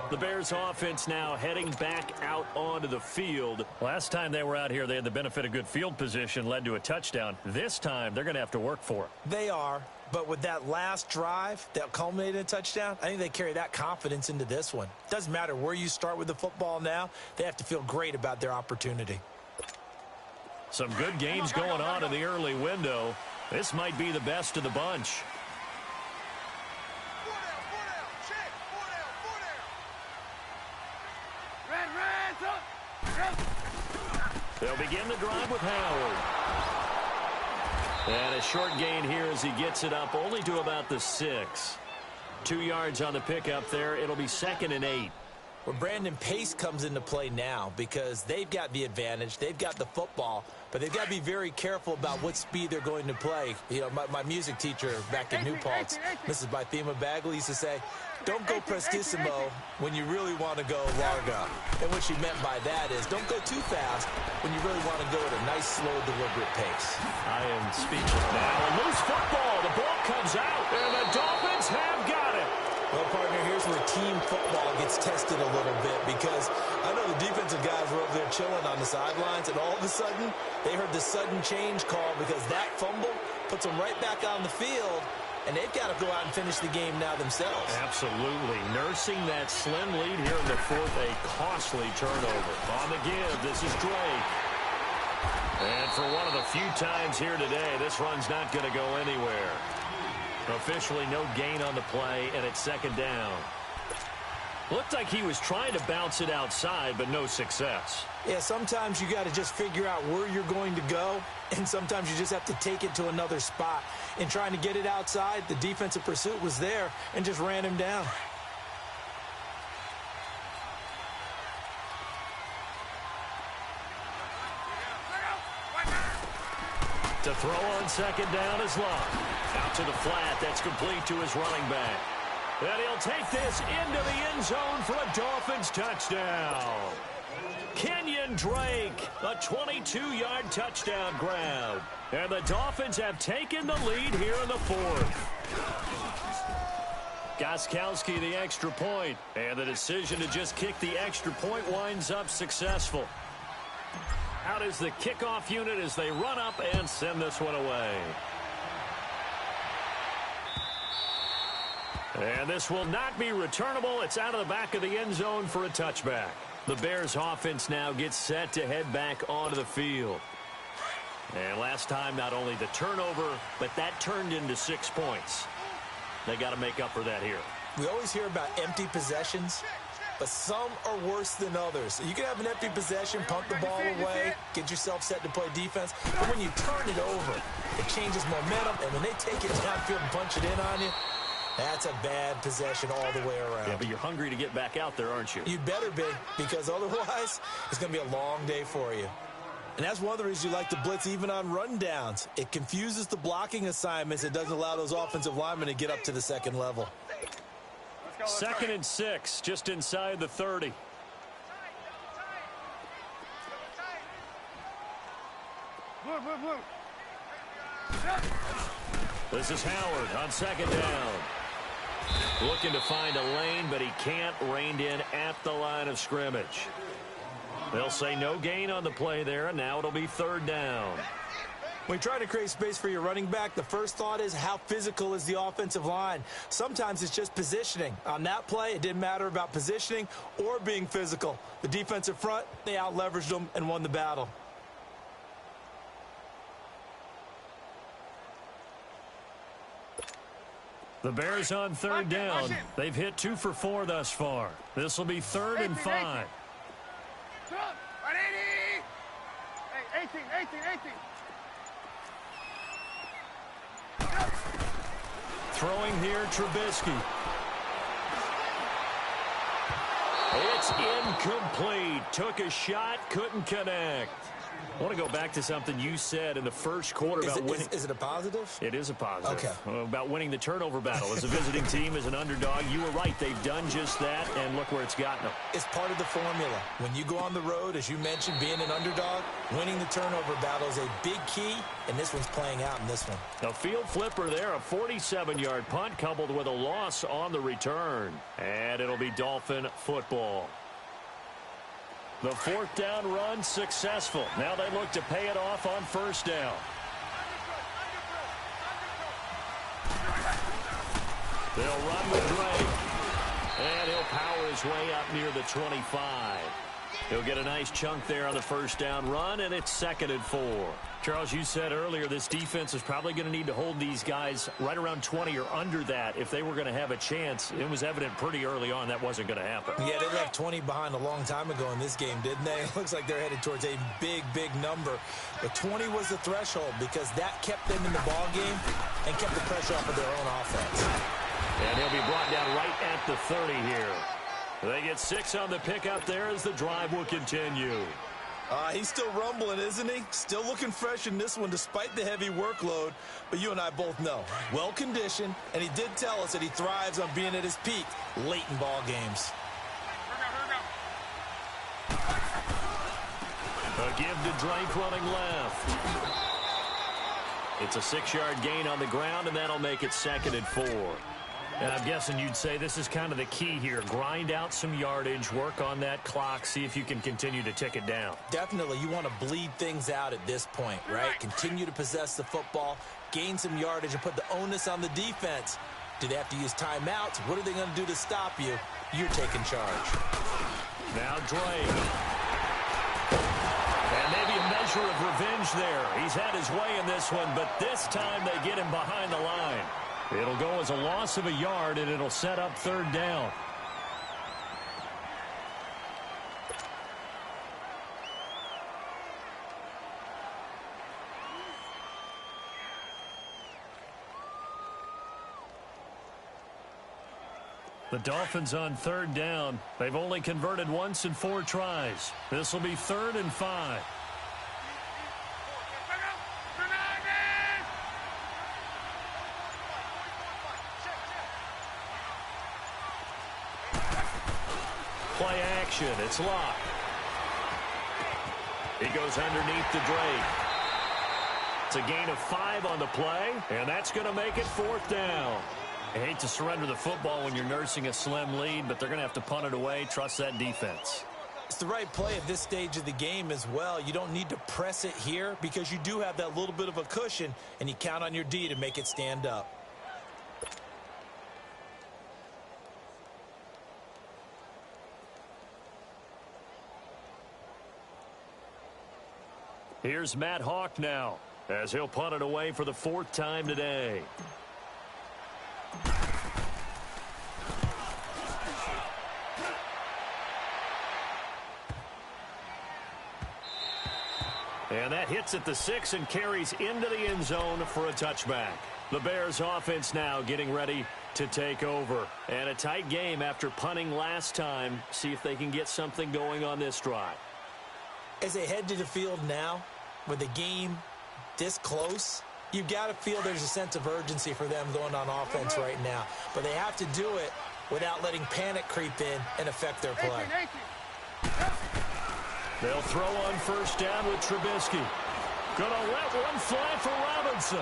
A: The Bears offense now heading back out onto the field. Last time they were out here, they had the benefit of good field position, led to a touchdown. This time, they're going to have to work for it.
B: They are, but with that last drive that culminated in a touchdown, I think they carry that confidence into this one. Doesn't matter where you start with the football now, they have to feel great about their opportunity.
A: Some good games going on in the early window. This might be the best of the bunch. They'll begin the drive with Howard. And a short gain here as he gets it up only to about the 6. 2 yards on the pickup there. It'll be 2nd and 8.
B: Well, Brandon, pace comes into play now because they've got the advantage. They've got the football, but they've got to be very careful about what speed they're going to play. You know, my music teacher back in New Paltz, Mrs. Bythema Bagley, used to say, don't go prestissimo when you really want to go largo. And what she meant by that is don't go too fast when you really want to go at a nice, slow, deliberate pace.
A: I am speechless now. A loose football. The ball comes out, and the Dolphins have got it.
B: Well, partner, here's where team football gets tested a little bit because I know the defensive guys were over there chilling on the sidelines, and all of a sudden, they heard the sudden change call because that fumble puts them right back on the field, and they've got to go out and finish the game now themselves.
A: Absolutely. Nursing that slim lead here in the 4th, a costly turnover. On the give, this is Drake. And for one of the few times here today, this run's not going to go anywhere. Officially no gain on the play, and it's 2nd down. Looked like he was trying to bounce it outside, but no success.
B: Yeah, sometimes you got to just figure out where you're going to go, and sometimes you just have to take it to another spot. In trying to get it outside, the defensive pursuit was there and just ran him down.
A: To throw on 2nd down is Love. Out to the flat. That's complete to his running back. And he'll take this into the end zone for a Dolphins touchdown. Kenyon Drake, a 22-yard touchdown grab. And the Dolphins have taken the lead here in the 4th. Gostkowski the extra point. And the decision to just kick the extra point winds up successful. Out is the kickoff unit as they run up and send this one away. And this will not be returnable. It's out of the back of the end zone for a touchback. The Bears offense now gets set to head back onto the field. And last time, not only the turnover, but that turned into 6 points. They got to make up for that here.
B: We always hear about empty possessions, but some are worse than others. You can have an empty possession, punt the ball away, get yourself set to play defense, but when you turn it over, it changes momentum, and when they take it downfield and punch it in on you, that's a bad possession all the way around.
A: Yeah, but you're hungry to get back out there, aren't you?
B: You'd better be, because otherwise, it's going to be a long day for you. And that's one of the reasons you like to blitz even on rundowns. It confuses the blocking assignments. It doesn't allow those offensive linemen to get up to the second level.
A: 2nd and 6, just inside the 30.
C: Blue, blue, blue.
A: This is Howard on 2nd down. Looking to find a lane, but he can't. Reined in at the line of scrimmage. They'll say no gain on the play there, and now it'll be 3rd down.
B: When you try to create space for your running back, the first thought is how physical is the offensive line. Sometimes it's just positioning. On that play, it didn't matter about positioning or being physical. The defensive front, they out-leveraged them and won the battle.
A: The Bears on 3rd down. They've hit 2 for 4 thus far. This will be 3rd and 5.
C: 180. Hey, 18.
A: Throwing here, Trubisky. It's incomplete. Took a shot, couldn't connect. I want to go back to something you said in the first quarter about winning.
B: Is it a positive?
A: It is a positive.
B: Okay.
A: About winning the turnover battle. As a visiting team, as an underdog, you were right. They've done just that, and look where it's gotten them.
B: It's part of the formula. When you go on the road, as you mentioned, being an underdog, winning the turnover battle is a big key, and this one's playing out in this one.
A: A field flipper there, a 47-yard punt coupled with a loss on the return. And it'll be Dolphin football. The 4th down run successful. Now they look to pay it off on 1st down. They'll run with Drake. And he'll power his way up near the 25. He'll get a nice chunk there on the 1st down run, and it's 2nd and 4. Charles, you said earlier this defense is probably going to need to hold these guys right around 20 or under that if they were going to have a chance. It was evident pretty early on that wasn't going to happen.
B: Yeah, they left 20 behind a long time ago in this game, didn't they? It looks like they're headed towards a big, big number. But 20 was the threshold because that kept them in the ball game and kept the pressure off of their own offense.
A: And he'll be brought down right at the 30 here. They get 6 on the pickup there as the drive will continue.
B: He's still rumbling, isn't he? Still looking fresh in this one despite the heavy workload. But you and I both know, well-conditioned, and he did tell us that he thrives on being at his peak late in ball games.
A: A give to Drake running left. It's a 6-yard gain on the ground, and that'll make it 2nd and 4. And I'm guessing you'd say this is kind of the key here. Grind out some yardage, work on that clock, see if you can continue to tick it down.
B: Definitely, you want to bleed things out at this point, right? Continue to possess the football, gain some yardage, and put the onus on the defense. Do they have to use timeouts? What are they going to do to stop you? You're taking charge.
A: Now Drake. And maybe a measure of revenge there. He's had his way in this one, but this time they get him behind the line. It'll go as a loss of a yard, and it'll set up 3rd down. The Dolphins on 3rd down. They've only converted once in 4 tries. This will be 3rd and 5. Play action. It's locked. He goes underneath to Drake. It's a gain of 5 on the play, and that's going to make it 4th down. I hate to surrender the football when you're nursing a slim lead, but they're going to have to punt it away. Trust that defense.
B: It's the right play at this stage of the game as well. You don't need to press it here because you do have that little bit of a cushion, and you count on your D to make it stand up.
A: Here's Matt Hawk now, as he'll punt it away for the 4th time today. And that hits at the 6 and carries into the end zone for a touchback. The Bears offense now getting ready to take over. And a tight game after punting last time. See if they can get something going on this drive.
B: As they head to the field now, with the game this close, you've got to feel there's a sense of urgency for them going on offense right now. But they have to do it without letting panic creep in and affect their play.
A: They'll throw on 1st down with Trubisky. Gonna let one fly for Robinson.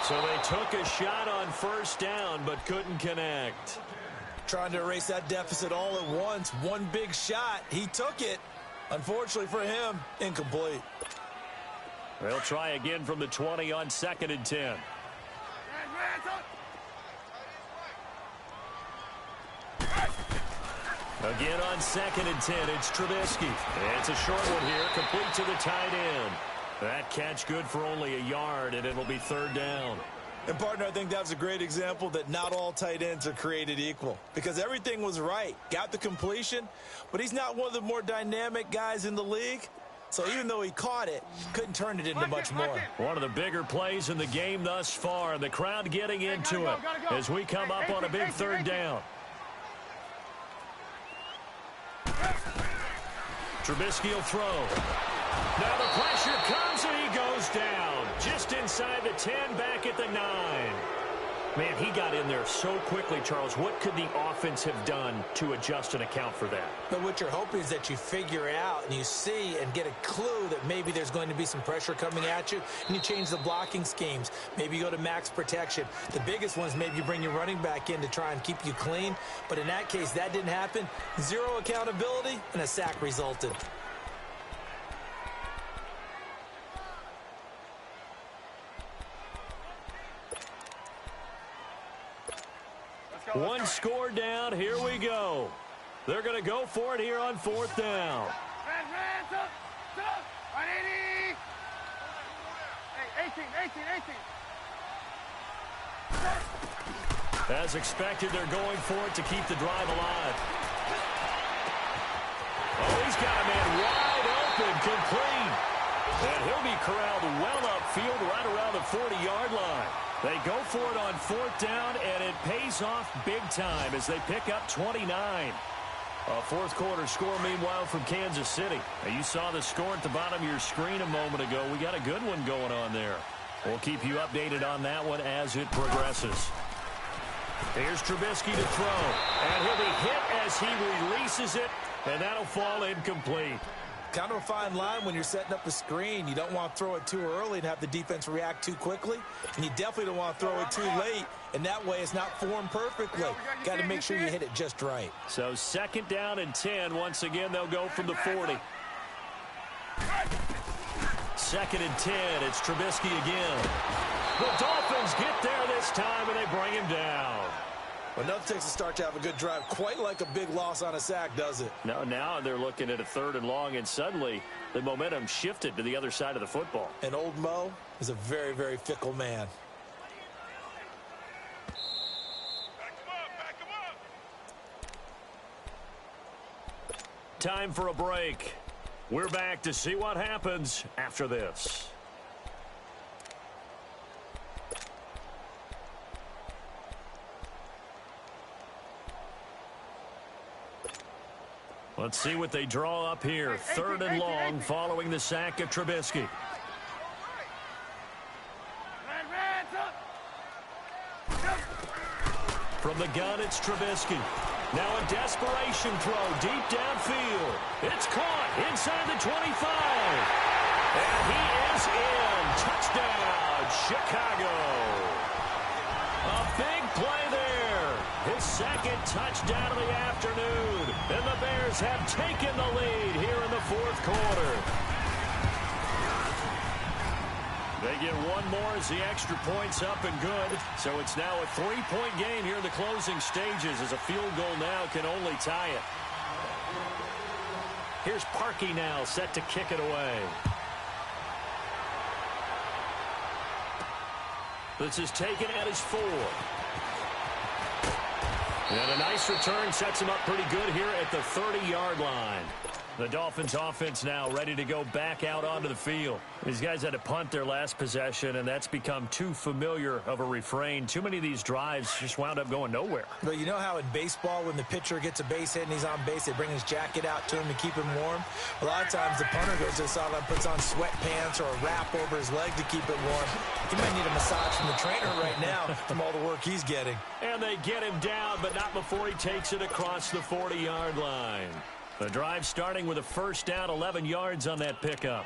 A: So they took a shot on 1st down but couldn't connect.
B: Trying to erase that deficit all at once. One big shot. He took it. Unfortunately for him, incomplete.
A: They'll try again from the 20 on 2nd and 10. Again on 2nd and 10, it's Trubisky. It's a short one here, complete to the tight end. That catch good for only a yard, and it'll be 3rd down.
B: And, partner, I think that was a great example that not all tight ends are created equal. Because everything was right. Got the completion, but he's not one of the more dynamic guys in the league. So even though he caught it, couldn't turn it into much more.
A: One of the bigger plays in the game thus far, and the crowd getting into it as we come up on a big 3rd down. Trubisky will throw. Now the pressure comes, and he goes down. Just inside the 10, back at the 9. Man, he got in there so quickly, Charles. What could the offense have done to adjust and account for that?
B: But what you're hoping is that you figure out and you see and get a clue that maybe there's going to be some pressure coming at you, and you change the blocking schemes. Maybe you go to max protection. The biggest one is maybe you bring your running back in to try and keep you clean. But in that case, that didn't happen. 0 accountability, and a sack resulted.
A: One score down. Here we go. They're going to go for it here on 4th down. As expected, they're going for it to keep the drive alive. Oh, he's got a man wide open, complete. And he'll be corralled well upfield right around the 40-yard line. They go for it on fourth down, and it pays off big time as they pick up 29. A fourth quarter score, meanwhile, from Kansas City. Now, you saw the score at the bottom of your screen a moment ago. We got a good one going on there. We'll keep you updated on that one as it progresses. Here's Trubisky to throw, and he'll be hit as he releases it, and that'll fall incomplete.
B: Kind of a fine line when you're setting up a screen. You don't want to throw it too early and have the defense react too quickly, and you definitely don't want to throw it too late, and that way it's not formed perfectly. Got to make sure you hit it just right.
A: So second down and 10. Once again, they'll go from the 40. Second and 10. It's Trubisky again. The Dolphins get there this time, and they bring him down.
B: Well, nothing takes a start to have a good drive, quite like a big loss on a sack, does it?
A: No, now they're looking at a third and long, and suddenly the momentum shifted to the other side of the football.
B: And old Mo is a very, very fickle man.
C: Back him up.
A: Time for a break. We're back to see what happens after this. Let's see what they draw up here. Third and long following the sack of Trubisky. From the gun, it's Trubisky. Now a desperation throw deep downfield. It's caught inside the 25. And he is in. Touchdown, Chicago. A big play there. His second touchdown of the afternoon. And the Bears have taken the lead here in the fourth quarter. They get one more as the extra point's up and good. So it's now a 3-point game here in the closing stages as a field goal now can only tie it. Here's Parkey now set to kick it away. This is taken at his 4. And a nice return sets him up pretty good here at the 30-yard line. The Dolphins offense now ready to go back out onto the field. These guys had to punt their last possession, and that's become too familiar of a refrain. Too many of these drives just wound up going nowhere.
B: But you know how in baseball, when the pitcher gets a base hit and he's on base, they bring his jacket out to him to keep him warm? A lot of times the punter goes to the sideline, puts on sweatpants or a wrap over his leg to keep it warm. He might need a massage from the trainer right now from all the work he's getting.
A: And they get him down, but not before he takes it across the 40-yard line. The drive starting with a first down, 11 yards on that pickup.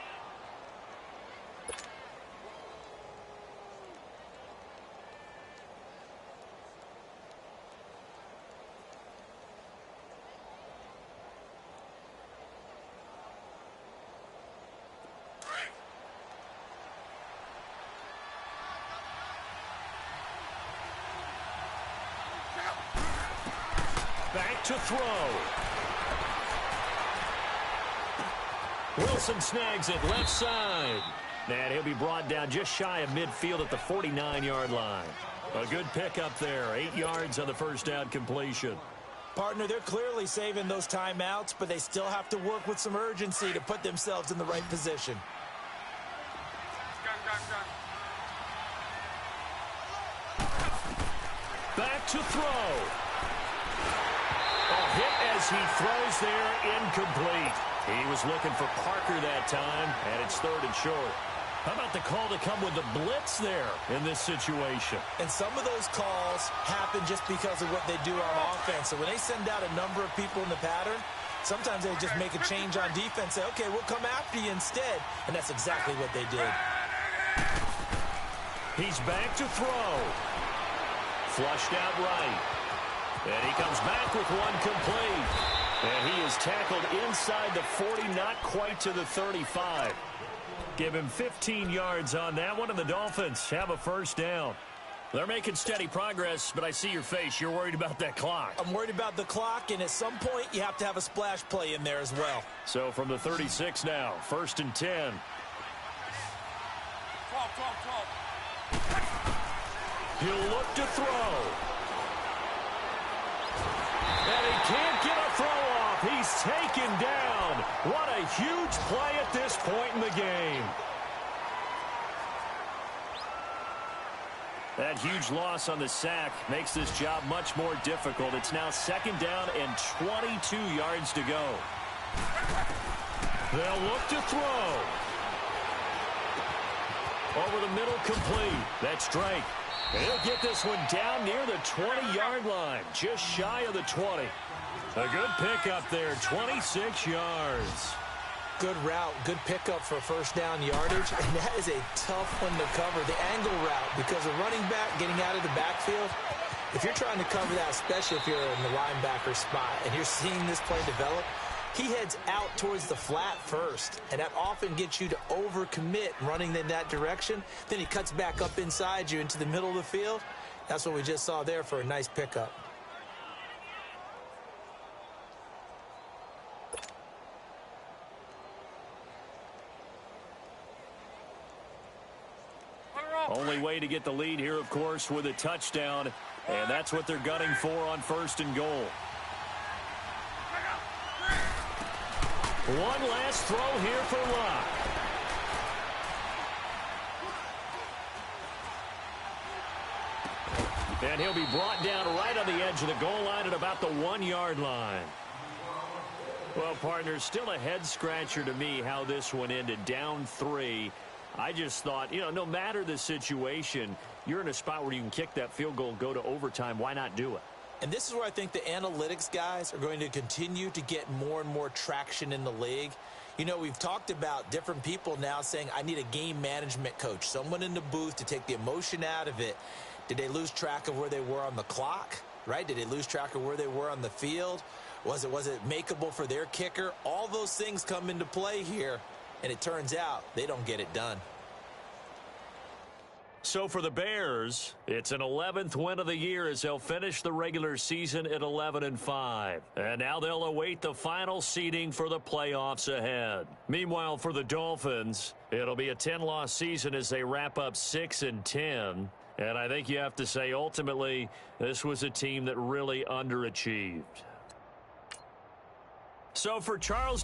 A: Back to throw. Wilson snags it left side. And he'll be brought down just shy of midfield at the 49-yard line. A good pickup there. 8 yards on the first down completion.
B: Partner, they're clearly saving those timeouts, but they still have to work with some urgency to put themselves in the right position.
A: Back to throw. A hit as he throws there, incomplete. He was looking for Parker that time, and it's third and short. How about the call to come with the blitz there in this situation?
B: And some of those calls happen just because of what they do on offense. So when they send out a number of people in the pattern, sometimes they just make a change on defense, say, okay, we'll come after you instead. And that's exactly what they did.
A: He's back to throw. Flushed out right. And he comes back with one complete. And he is tackled inside the 40, not quite to the 35. Give him 15 yards on that one, and the Dolphins have a first down. They're making steady progress, but I see your face. You're worried about that clock.
B: I'm worried about the clock, and at some point, you have to have a splash play in there as well.
A: So from the 36 now, first and 10.
C: 12.
A: He'll look to throw. And he can't get a throw off. He's taken down. What a huge play at this point in the game. That huge loss on the sack makes this job much more difficult. It's now 2nd down and 22 yards to go. They'll look to throw. Over the middle, complete. That's Drake. He'll get this one down near the 20-yard line, just shy of the 20. A good pickup there, 26 yards.
B: Good route, good pickup for first down yardage, and that is a tough one to cover, the angle route, because a running back getting out of the backfield, if you're trying to cover that, especially if you're in the linebacker spot and you're seeing this play develop, he heads out towards the flat first, and that often gets you to overcommit running in that direction. Then he cuts back up inside you into the middle of the field. That's what we just saw there for a nice pickup.
A: Only way to get the lead here, of course, with a touchdown, and that's what they're gunning for on 1st and goal. One last throw here for Locke. And he'll be brought down right on the edge of the goal line at about the 1-yard line. Well, partners, still a head-scratcher to me how this one ended, down 3. I just thought, no matter the situation, you're in a spot where you can kick that field goal, go to overtime. Why not do it?
B: And this is where I think the analytics guys are going to continue to get more and more traction in the league. We've talked about different people now saying, I need a game management coach, someone in the booth to take the emotion out of it. Did they lose track of where they were on the clock, right? Did they lose track of where they were on the field? Was it makeable for their kicker? All those things come into play here. And it turns out they don't get it done.
A: So for the Bears, it's an 11th win of the year as they'll finish the regular season at 11-5. And now they'll await the final seeding for the playoffs ahead. Meanwhile, for the Dolphins, it'll be a 10-loss season as they wrap up 6-10. And I think you have to say, ultimately, this was a team that really underachieved. So for Charles